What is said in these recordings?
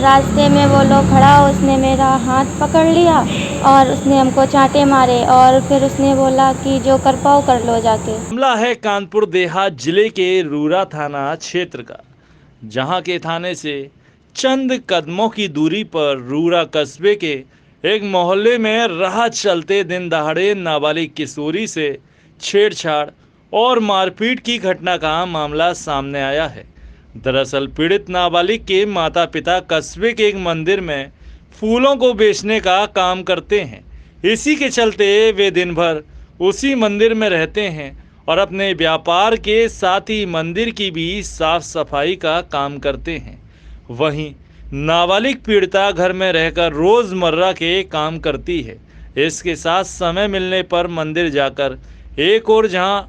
रास्ते में वो लोग खड़ा, उसने मेरा हाथ पकड़ लिया और उसने हमको चांटे मारे और फिर उसने बोला कि जो कर पाओ कर लो जाके। मामला है कानपुर देहात जिले के रूरा थाना क्षेत्र का, जहां के थाने से चंद कदमों की दूरी पर रूरा कस्बे के एक मोहल्ले में राह चलते दिन दहाड़े नाबालिग किशोरी से छेड़छाड़ और मारपीट की घटना का मामला सामने आया है। दरअसल पीड़ित नाबालिग के माता पिता कस्बे के एक मंदिर में फूलों को बेचने का काम करते हैं। इसी के चलते वे दिन भर उसी मंदिर में रहते हैं और अपने व्यापार के साथ ही मंदिर की भी साफ सफाई का काम करते हैं। वहीं नाबालिग पीड़िता घर में रहकर रोजमर्रा के काम करती है। इसके साथ समय मिलने पर मंदिर जाकर एक और जहां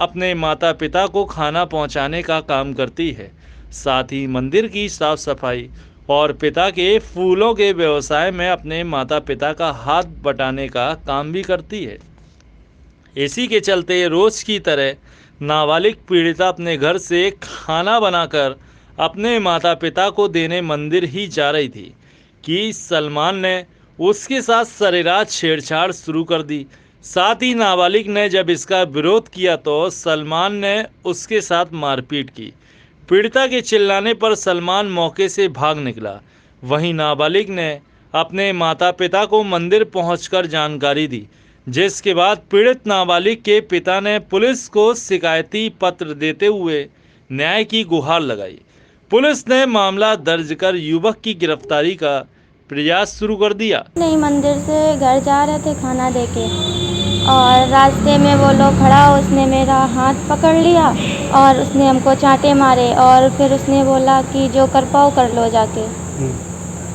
अपने माता पिता को खाना पहुंचाने का काम करती है, साथ ही मंदिर की साफ सफाई और पिता के फूलों के व्यवसाय में अपने माता पिता का हाथ बटाने का काम भी करती है। इसी के चलते रोज की तरह नाबालिग पीड़िता अपने घर से खाना बनाकर अपने माता पिता को देने मंदिर ही जा रही थी कि सलमान ने उसके साथ सरेराह छेड़छाड़ शुरू कर दी। साथ ही नाबालिग ने जब इसका विरोध किया तो सलमान ने उसके साथ मारपीट की। पीड़िता के चिल्लाने पर सलमान मौके से भाग निकला। वहीं नाबालिग ने अपने माता पिता को मंदिर पहुंचकर जानकारी दी, जिसके बाद पीड़ित नाबालिग के पिता ने पुलिस को शिकायती पत्र देते हुए न्याय की गुहार लगाई। पुलिस ने मामला दर्ज कर युवक की गिरफ्तारी का प्रयास शुरू कर दिया। नहीं, मंदिर से घर जा रहे थे खाना देके और रास्ते में वो लोग खड़ा, उसने मेरा हाथ पकड़ लिया और उसने हमको चांटे मारे और फिर उसने बोला कि जो कर पाओ कर लो जाके।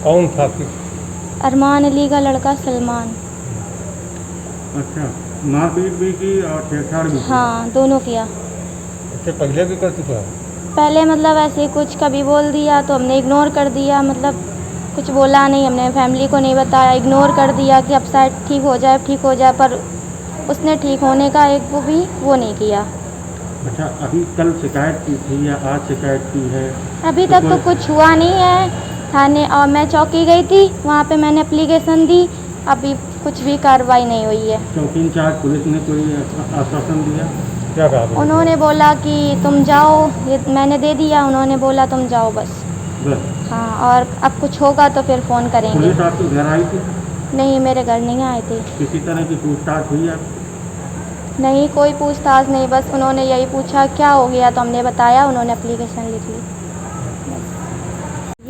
कौन था फिर? अरमान अली का लड़का सलमान। अच्छा, मारपीट भी की और छेड़छाड़ भी की? हाँ, दोनों किया। इससे पहले भी कर चुका है? पहले मतलब ऐसे कुछ कभी बोल दिया तो हमने इग्नोर कर दिया, मतलब कुछ बोला नहीं, हमने फैमिली को नहीं बताया, इग्नोर कर दिया कि अब शायद ठीक हो जाए, पर उसने ठीक होने का एक वो नहीं किया। अच्छा, अभी कल शिकायत की थी या आज शिकायत की है? अभी तक तो कुछ हुआ नहीं है थाने, और मैं चौकी गई थी, वहाँ पे मैंने एप्लीकेशन दी, अभी कुछ भी कार्रवाई नहीं हुई है। चौकी इंचार्ज पुलिस ने कोई आश्वासन दिया? क्या कहा? उन्होंने बोला कि तुम जाओ, ये मैंने दे दिया, उन्होंने बोला तुम जाओ बस। हाँ, और अब कुछ होगा तो फिर फ़ोन करेंगे। पुलिस आपके घर आई थी? नहीं, मेरे घर नहीं आए थे। किसी तरह की पूछताछ हुई आप? नहीं, कोई पूछताछ नहीं, बस उन्होंने यही पूछा क्या हो गया तो हमने बताया, उन्होंने एप्लीकेशन लिख ली।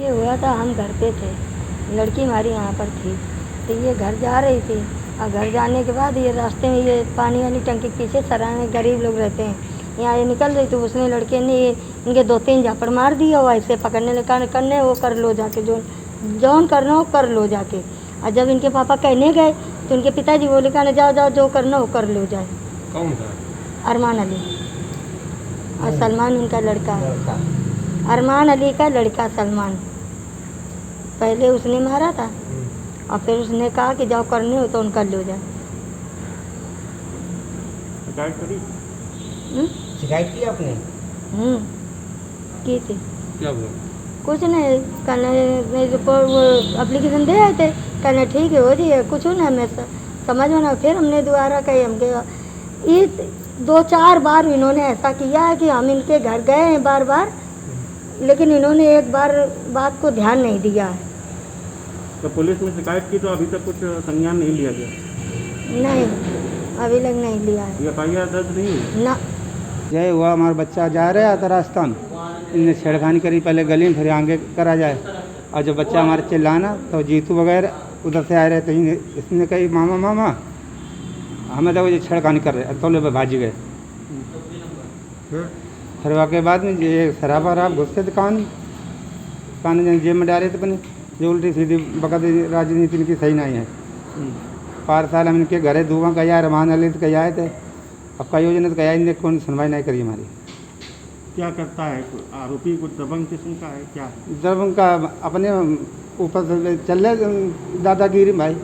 ये हुआ था, हम घर पे थे, लड़की हमारी यहाँ पर थी, तो ये घर जा रही थी और घर जाने के बाद ये रास्ते में ये पानी वाली टंकी के पीछे सराय में गरीब लोग रहते हैं, यहाँ ये निकल रही, तो उसने लड़के ने ये इनके 2-3 झापड़ मार दिया, और ऐसे पकड़ने लगा, करने वो कर लो जाके, जौन करना हो कर लो जाके। और जब इनके पापा कहने गए तो उनके पिताजी बोले कहने जाओ जाओ, जो करना हो कर लो जाए। कौन था? अरमान अली और सलमान उनका लड़का। अरमान अली का लड़का सलमान, पहले उसने मारा था और फिर उसने कहा कि जाओ करने हो तो उनका लो जाए। शिकायत करी? शिकायत की आपने? की थी। क्या बोला? कुछ नहीं, कहने रिपोर्ट वो एप्लीकेशन दे आए थे, कहने ठीक है हो जाइए, कुछ ना मैं समझ में ना। फिर हमने दोबारा कही, हमके ये 2-4 बार इन्होंने ऐसा किया है कि हम इनके घर गए हैं बार बार, लेकिन इन्होंने एक बार बात को ध्यान नहीं दिया है। तो पुलिस में शिकायत की तो अभी तक कुछ संज्ञान नहीं लिया गया? नहीं, अभी तक नहीं लिया है। FIR दर्ज नहीं हुई? ना। जय हुआ, हमारा बच्चा जा रहा था रास्ता, इनने छेड़खानी करी पहले गली में, फिर आगे करा जाए, और जब बच्चा हमारे चिल्लाना तो जीतू वगैरह उधर से आ रहे थे, इसने कही मामा मामा हमें तो ये छेड़खानी कर रहे, तो ले भाजी गए। फिर के बाद में ये शराब वराब घुसते दुकान जेब में डाले थे, अपनी जो उल्टी सीधी बकत राजनीति इनकी सही नहीं है। 5 साल हम इनके घरे धुआं गया, रमान अली तो गया थे, अब कई योजना तो गया, इनने कौन सुनवाई नहीं करी हमारी। क्या करता है आरोपी? कुछ दबंग किस्म का है क्या? दबंग का अपने ऊपर से चल रहे दादागिरी भाई।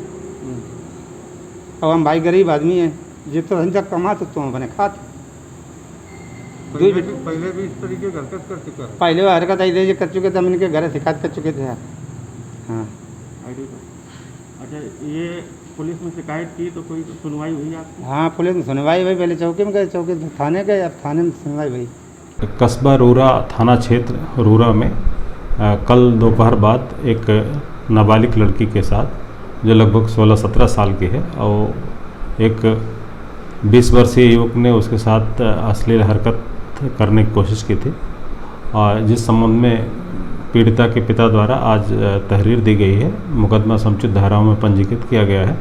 अब हम भाई गरीब आदमी हैं, जितना संजक कमाते तो हम अपने खाते। पहले भी इस तरीके हरकत कर चुका है? पहले हरकत आई कर चुके थे, हम इनके घर शिकायत कर चुके थे। हाँ। आईडी पर। अच्छा, ये पुलिस में शिकायत की तो कोई सुनवाई हुई आपकी? हाँ, पुलिस में सुनवाई हुई, पहले चौकी में गए, चौकी से थाने गए, अब थाने में सुनवाई हुई। कस्बा रूरा थाना क्षेत्र रूरा में कल दोपहर बाद एक नाबालिग लड़की के साथ, जो लगभग 16-17 साल की है, और एक 20 वर्षीय युवक ने उसके साथ अश्लील हरकत करने की कोशिश की थी, और जिस संबंध में पीड़िता के पिता द्वारा आज तहरीर दी गई है। मुकदमा समुचित धाराओं में पंजीकृत किया गया है।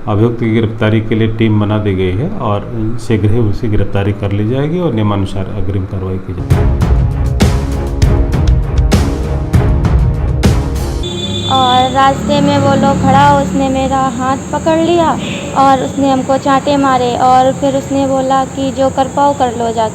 अभियुक्त की गिरफ्तारी के लिए टीम बना दी गई है और शीघ्र ही उसकी गिरफ्तारी कर ली जाएगी और नियमानुसार अग्रिम कार्रवाई की जाएगी। और रास्ते में वो लोग खड़ा, उसने मेरा हाथ पकड़ लिया और उसने हमको चांटे मारे और फिर उसने बोला कि जो कर पाओ कर लो जाके।